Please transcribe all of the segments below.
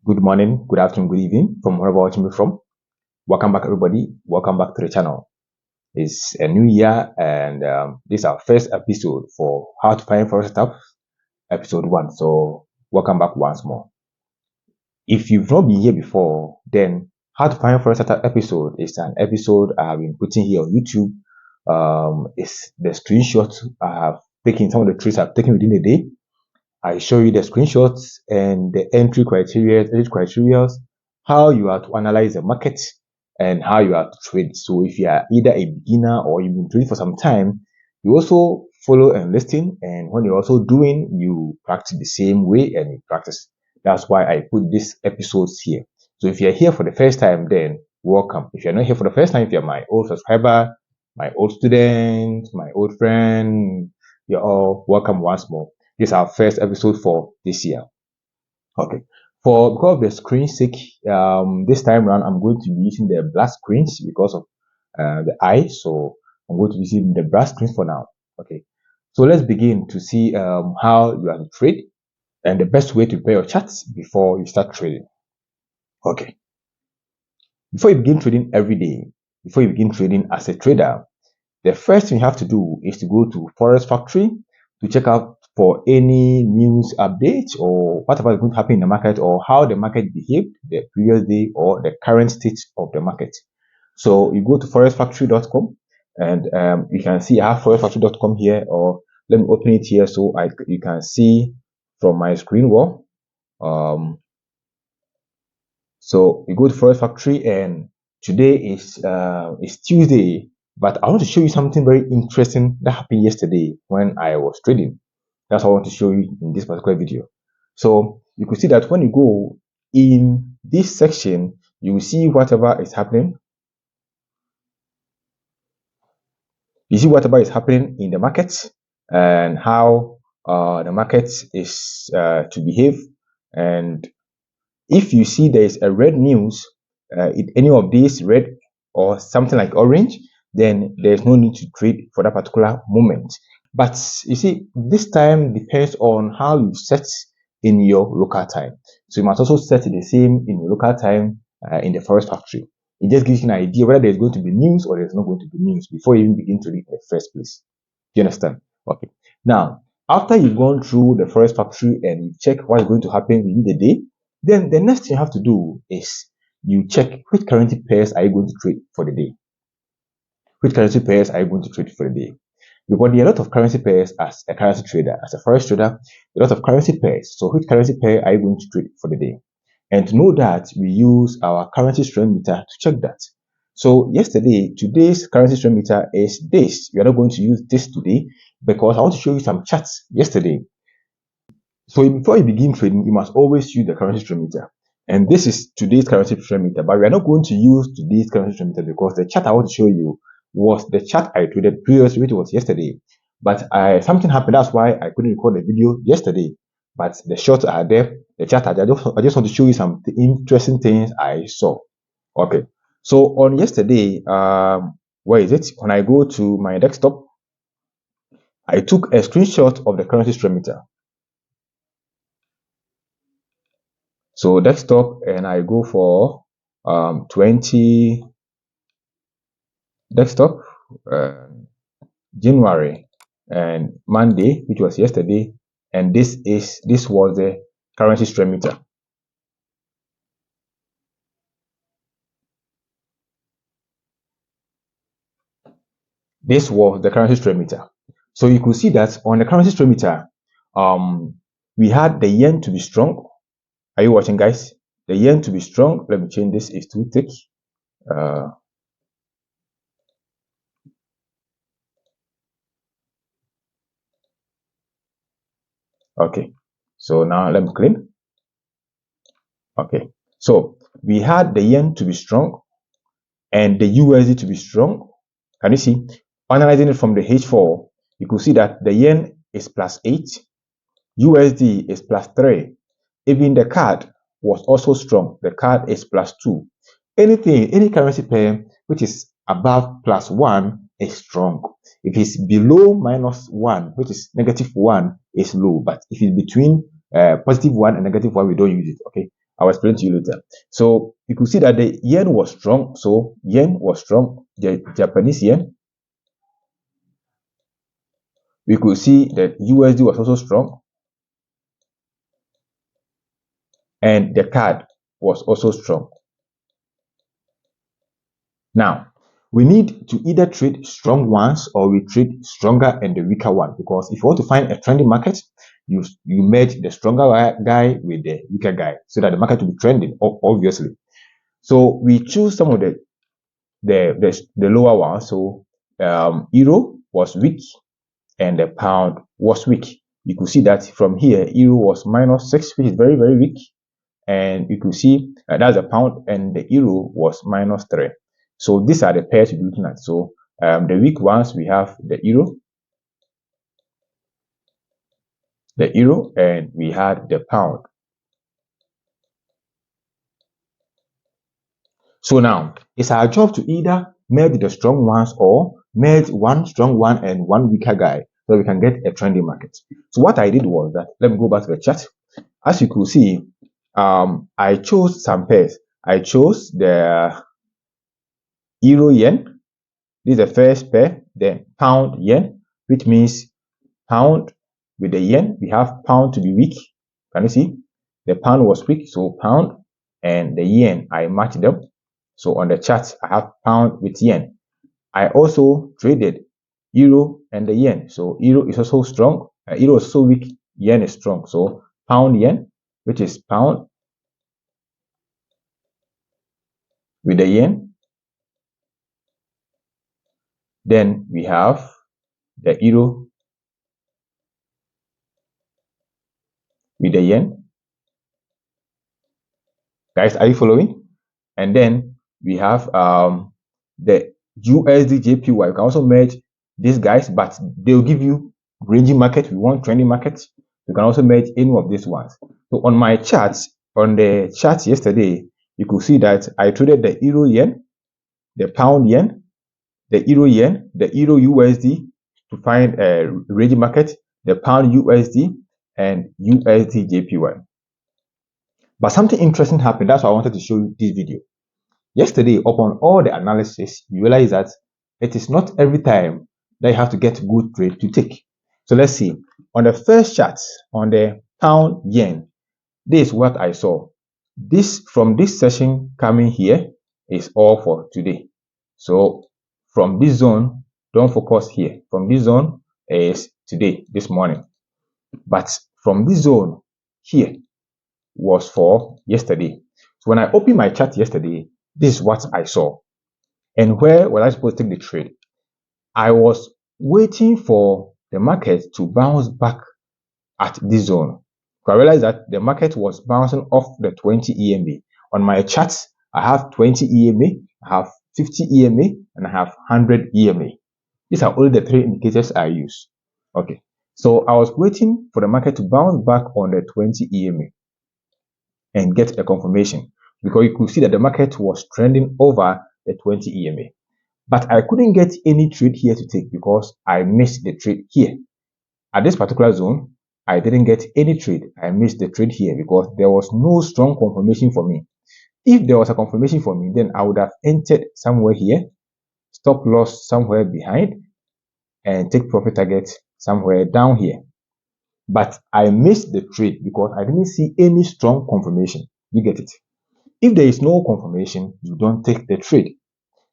Good morning, good afternoon, good evening from wherever you're watching me from. Welcome back, everybody. Welcome back to the channel. It's a new year, and this is our first episode for How to Find Forex SETUPS, episode 1. So, welcome back once more. If you've not been here before, then How to Find Forex SETUPS episode is an episode I've been putting here on YouTube. It's the screenshot I have taken, some of the trades I've taken within the day. I show you the screenshots and the entry criteria, how you are to analyze the market, and how you are to trade. So if you are either a beginner or you've been trading for some time, you also follow and listen. And when you're also doing, you practice the same way and you practice. That's why I put these episodes here. So if you're here for the first time, then welcome. If you're not here for the first time, if you're my old subscriber, my old student, my old friend, you're all welcome once more. This is our first episode for this year. Okay. Because of the screen sake, this time around I'm going to be using the black screens because of the eye. So I'm going to be using the black screens for now. Okay. So let's begin to see how you are to trade and the best way to prepare your charts before you start trading. Okay. Before you begin trading every day, before you begin trading as a trader, the first thing you have to do is to go to Forex Factory to check out for any news updates or whatever is going to happen in the market or how the market behaved the previous day or the current state of the market. So you go to forexfactory.com and you can see I have forexfactory.com here, or let me open it here so you can see from my screen wall. So you go to Forex Factory, and today is Tuesday, but I want to show you something very interesting that happened yesterday when I was trading. That's what I want to show you in this particular video. So you could see that when you go in this section, you will see whatever is happening. You see whatever is happening in the market and how the market is to behave. And if you see there is a red news, any of these red or something like orange, then there's no need to trade for that particular moment. But you see, this time depends on how you set in your local time. So you must also set the same in your local time in the Forex Factory. It just gives you an idea whether there's going to be news or there's not going to be news before you even begin to read in the first place. Do you understand? Okay. Now, after you've gone through the Forex Factory and you check what's going to happen within the day, then the next thing you have to do is you check which currency pairs are you going to trade for the day. Which currency pairs are you going to trade for the day? Because there are a lot of currency pairs as a currency trader, as a forex trader, a lot of currency pairs. So which currency pair are you going to trade for the day? And to know that, we use our currency strength meter to check that. So today's currency strength meter is this. We are not going to use this today because I want to show you some charts yesterday. So before you begin trading, you must always use the currency strength meter. And this is today's currency strength meter, but we are not going to use today's currency strength meter because the chart I want to show you was the chart I traded previously, which was yesterday. But something happened, that's why I couldn't record the video yesterday. But the shots are there, the chart are there. I just want to show you some interesting things I saw. Okay. So on yesterday, where is it? When I go to my desktop, I took a screenshot of the currency strength meter. So desktop, and I go for 20 desktop, January and Monday, which was yesterday, and this was the currency strength meter. This was the currency strength meter. So you could see that on the currency strength meter, we had the yen to be strong. Are you watching, guys? The yen to be strong. Let me change this. It's too thick. Okay. So now let me clean. Okay. So we had the yen to be strong and the USD to be strong. Can you see? Analyzing it from the H4, you could see that the yen is +8, USD is +3. Even the CAD was also strong. The CAD is +2. Any currency pair which is above +1 is strong. If it's below -1, which is -1, is low. But if it's between +1 and -1, we don't use it. Okay. I'll explain to you later. So you could see that the yen was strong. So yen was strong. The Japanese yen. We could see that USD was also strong. And the CAD was also strong. Now, we need to either trade strong ones or we trade stronger and the weaker one, because if you want to find a trending market, you merge the stronger guy with the weaker guy so that the market will be trending, obviously. So we choose some of the lower ones. So euro was weak and the pound was weak. You could see that from here, euro was -6, which is very, very weak. And you could see that's the pound, and the euro was -3. So these are the pairs we're looking at. So the weak ones, we have the euro, and we had the pound. So now it's our job to either merge the strong ones or merge one strong one and one weaker guy so we can get a trending market. So what I did was that, let me go back to the chart. As you could see, I chose some pairs. I chose the euro yen. This is the first pair, the pound yen, which means pound with the yen. We have pound to be weak. Can you see? The pound was weak, so pound and the yen, I matched them. So on the chart, I have pound with yen. I also traded euro and the yen. So euro is also strong. Euro is so weak, yen is strong. So pound yen, which is pound with the yen. Then we have the euro with the yen. Guys, are you following? And then we have the USD JPY. You can also merge these guys, but they'll give you ranging market. We want trending markets. You can also merge any of these ones. So on my charts, on the chart yesterday, you could see that I traded the euro yen, the pound yen, the euro yen, the euro USD to find a ranging market, the pound USD, and USD JPY. But something interesting happened. That's why I wanted to show you this video. Yesterday, upon all the analysis, you realize that it is not every time that you have to get good trade to take. So let's see. On the first chart, on the pound yen, this is what I saw. This from this session coming here is all for today. So from this zone, don't focus here. From this zone is today, this morning. But from this zone here was for yesterday. So when I opened my chart yesterday, this is what I saw. And where was I supposed to take the trade? I was waiting for the market to bounce back at this zone. So I realized that the market was bouncing off the 20 EMA. On my charts, I have 20 EMA, I have 50 EMA, and I have 100 EMA. These are only the three indicators I use. Okay. So I was waiting for the market to bounce back on the 20 EMA and get a confirmation, because you could see that the market was trending over the 20 EMA. But I couldn't get any trade here to take because I missed the trade here. At this particular zone, I didn't get any trade. I missed the trade here because there was no strong confirmation for me. If there was a confirmation for me, then I would have entered somewhere here, stop loss somewhere behind, and take profit target somewhere down here. But I missed the trade because I didn't see any strong confirmation. You get it? If there is no confirmation, you don't take the trade.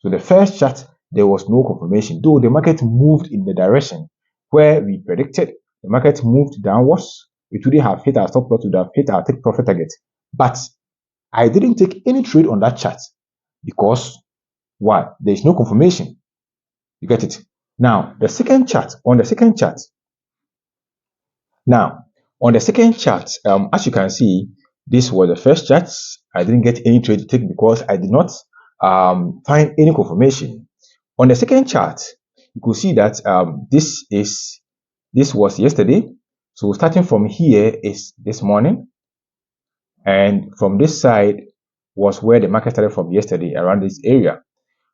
So the first chart, there was no confirmation, though the market moved in the direction where we predicted. The market moved downwards. It wouldn't have hit our stop loss, it would have hit our take profit target. But I didn't take any trade on that chart because why? There is no confirmation. You get it? Now, the second chart, on the second chart, as you can see, this was the first chart. I didn't get any trade to take because I did not find any confirmation. On the second chart, you could see that this was yesterday. So starting from here is this morning, and from this side was where the market started from yesterday, around this area.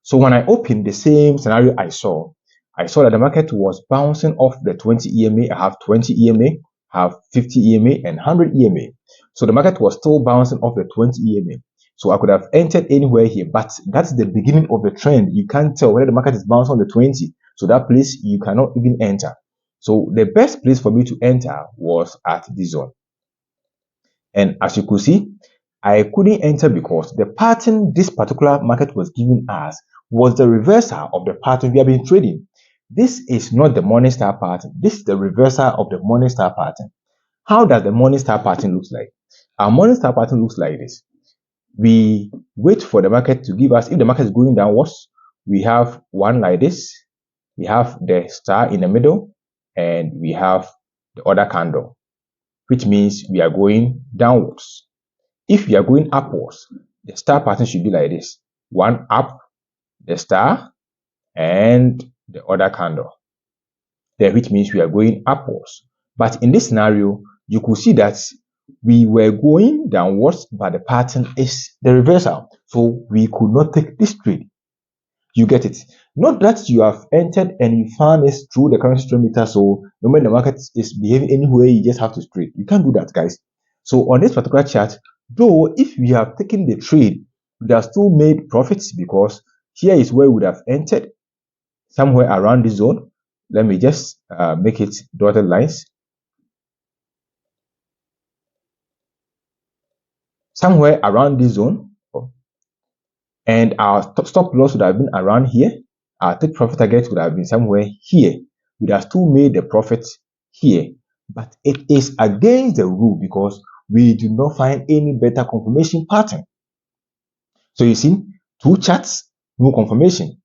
So when I opened, the same scenario I saw that the market was bouncing off the 20 EMA. I have 20 EMA, have 50 EMA and 100 EMA. So the market was still bouncing off the 20 EMA. So I could have entered anywhere here, but that's the beginning of the trend. You can't tell whether the market is bouncing on the 20. So that place you cannot even enter. So the best place for me to enter was at this zone. And as you could see, I couldn't enter because the pattern this particular market was giving us was the reversal of the pattern we have been trading. This is not the Morningstar pattern. This is the reversal of the Morningstar pattern. How does the Morningstar pattern look like? Our Morningstar pattern looks like this. We wait for the market to give us, if the market is going downwards, we have one like this. We have the star in the middle, and we have the other candle, which means we are going downwards. If we are going upwards, the star pattern should be like this. One up, the star, and the other candle. There, which means we are going upwards. But in this scenario, you could see that we were going downwards, but the pattern is the reversal. So we could not take this trade. You get it? Not that you have entered and you found this through the currency trade meter. So no matter the market is behaving anyway, you just have to trade. You can't do that, guys. So on this particular chart, though, if we have taken the trade, we have still made profits because here is where we would have entered somewhere around this zone. Let me just make it dotted lines. Somewhere around this zone. And our stop loss would have been around here. Our take profit target would have been somewhere here. We would have still made the profit here. But it is against the rule because we do not find any better confirmation pattern. So you see, two charts, no confirmation.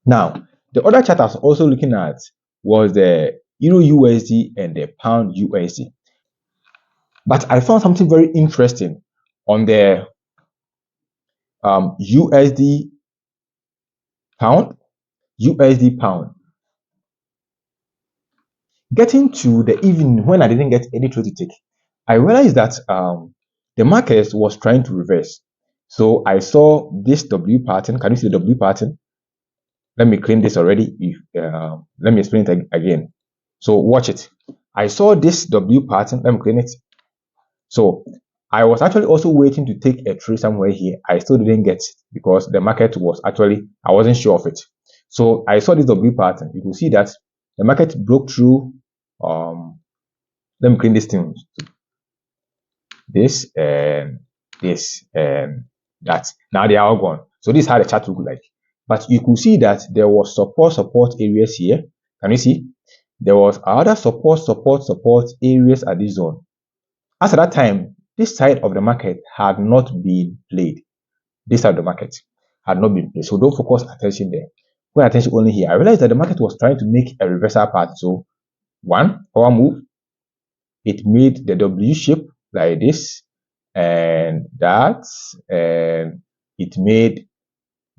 Now, the other chart I was also looking at was the Euro USD and the Pound USD. But I found something very interesting on the USD Pound. Getting to the evening when I didn't get any trade to take, I realized that the market was trying to reverse. So I saw this W pattern. Can you see the W pattern? Let me clean this already. Let me explain it again. So watch it. I saw this W pattern. Let me clean it. So I was actually also waiting to take a trade somewhere here. I still didn't get it because the market was actually, I wasn't sure of it. So I saw this W pattern. You can see that the market broke through. Let me clean this thing. This and this and that. Now they are all gone. So this is how the chart look like. But you could see that there was support areas here. Can you see? There was other support areas at this zone. As at that time, this side of the market had not been played. This side of the market had not been played. So don't focus attention there. Pay attention only here. I realized that the market was trying to make a reversal pattern. So one, power move. It made the W shape like this and that, and it made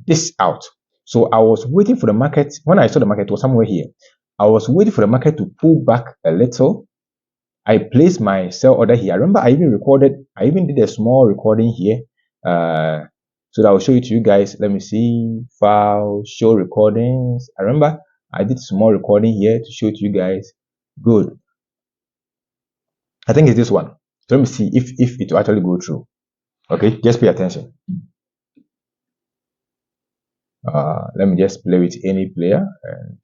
this out. So I was waiting for the market. When I saw the market was somewhere here, I was waiting for the market to pull back a little. I placed my sell order here. I remember I even did a small recording here. So that I'll show it to you guys. Let me see, file, show recordings. I remember I did small recording here to show it to you guys. Good. I think it's this one. So let me see if it will actually go through. Okay, just pay attention. Let me just play with any player. And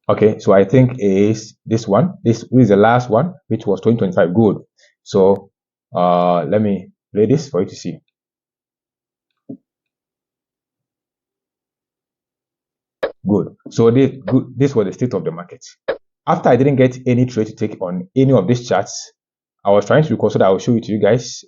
okay, so I think is this one. This is the last one, which was 2025. Good. So let me play this for you to see. Good. So this was the state of the market. After I didn't get any trade to take on any of these charts, I was trying to record so that I will show it to you guys.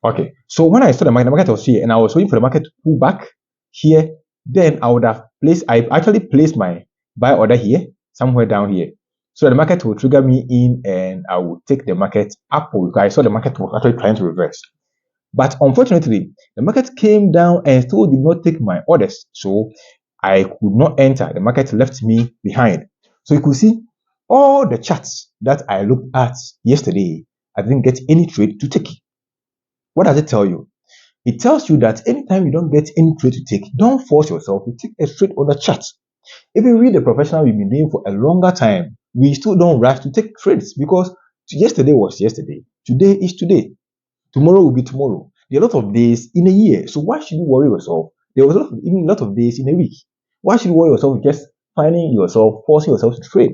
Okay, so when I saw the market was here and I was waiting for the market to pull back here, then I would have I actually placed my buy order here, somewhere down here. So the market will trigger me in and I will take the market up because I saw the market was actually trying to reverse. But unfortunately, the market came down and still did not take my orders. So I could not enter. The market left me behind. So you could see all the charts that I looked at yesterday, I didn't get any trade to take. What does it tell you? It tells you that anytime you don't get any trade to take, don't force yourself to take a trade on the chart. If you read the professional we've been doing for a longer time, we still don't rush to take trades because yesterday was yesterday, today is today, tomorrow will be tomorrow. There are a lot of days in a year, so why should you worry yourself? There was even a lot of days in a week. Why should you worry yourself just finding yourself, forcing yourself to trade?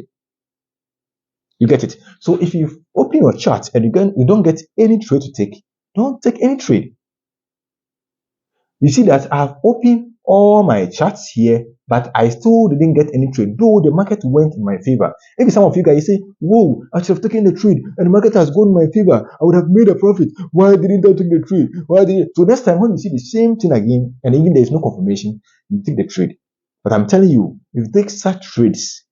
You get it? So if you open your chart and you don't get any trade to take, don't take any trade. You see that I've opened all my charts here, but I still didn't get any trade, though the market went in my favor. Maybe some of you guys say, whoa, I should have taken the trade and the market has gone in my favor. I would have made a profit. Why didn't I take the trade? Why didn't? So next time when you see the same thing again, and even there is no confirmation, you take the trade. But I'm telling you, if you take such trades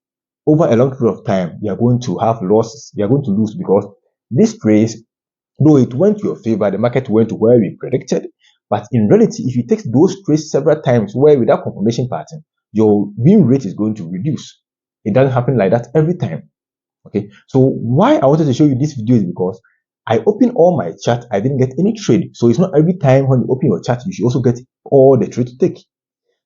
over a long period of time, you are going to have losses. You are going to lose because this trade, though it went to your favor, the market went to where we predicted. But in reality, if you take those trades several times where without confirmation pattern, your win rate is going to reduce. It doesn't happen like that every time. Okay, so why I wanted to show you this video is because I opened all my chart, I didn't get any trade. So it's not every time when you open your chart, you should also get all the trade to take.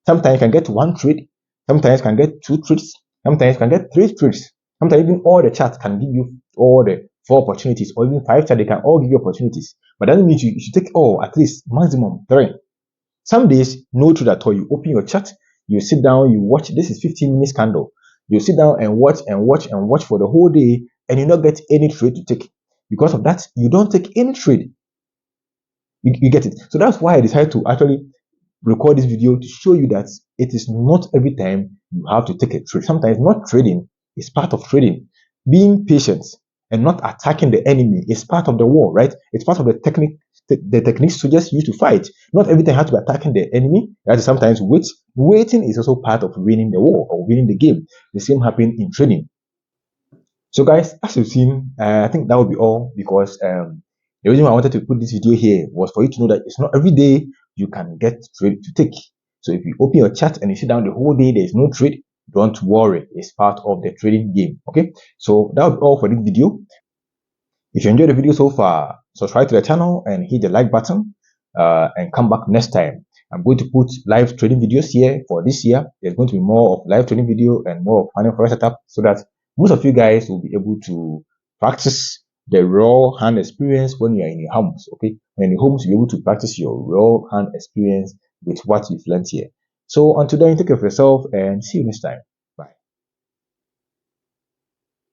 Sometimes you can get one trade, sometimes you can get two trades, sometimes you can get three trades. Sometimes even all the charts can give you all the four opportunities, or even five charts, they can all give you opportunities. But that doesn't mean you should take all, at least maximum three. Some days, no trade at all. You open your chart, you sit down, you watch. This is 15 minutes candle. You sit down and watch and watch and watch for the whole day, and you not get any trade to take. Because of that, you don't take any trade. You get it? So that's why I decided to actually record this video to show you that it is not every time you have to take a trade. Sometimes not trading is part of trading. Being patient and not attacking the enemy is part of the war, right? It's part of the technique, the techniques to just use to fight. Not every time you have to be attacking the enemy. That is sometimes wait. Waiting is also part of winning the war or winning the game. The same happens in trading. So guys, as you've seen, I think that would be all because the reason why I wanted to put this video here was for you to know that it's not every day you can get trade to take. So if you open your chart and you sit down the whole day, there's no trade, don't worry. It's part of the trading game. Okay, so that would be all for this video. If you enjoyed the video so far, subscribe to the channel and hit the like button and come back next time. I'm going to put live trading videos here for this year. There's going to be more of live trading video and more of final forex setup so that most of you guys will be able to practice the raw hand experience when you are in your homes. Okay, when in your homes, you'll be able to practice your raw hand experience with what you've learned here. So until then, take care of yourself and see you next time.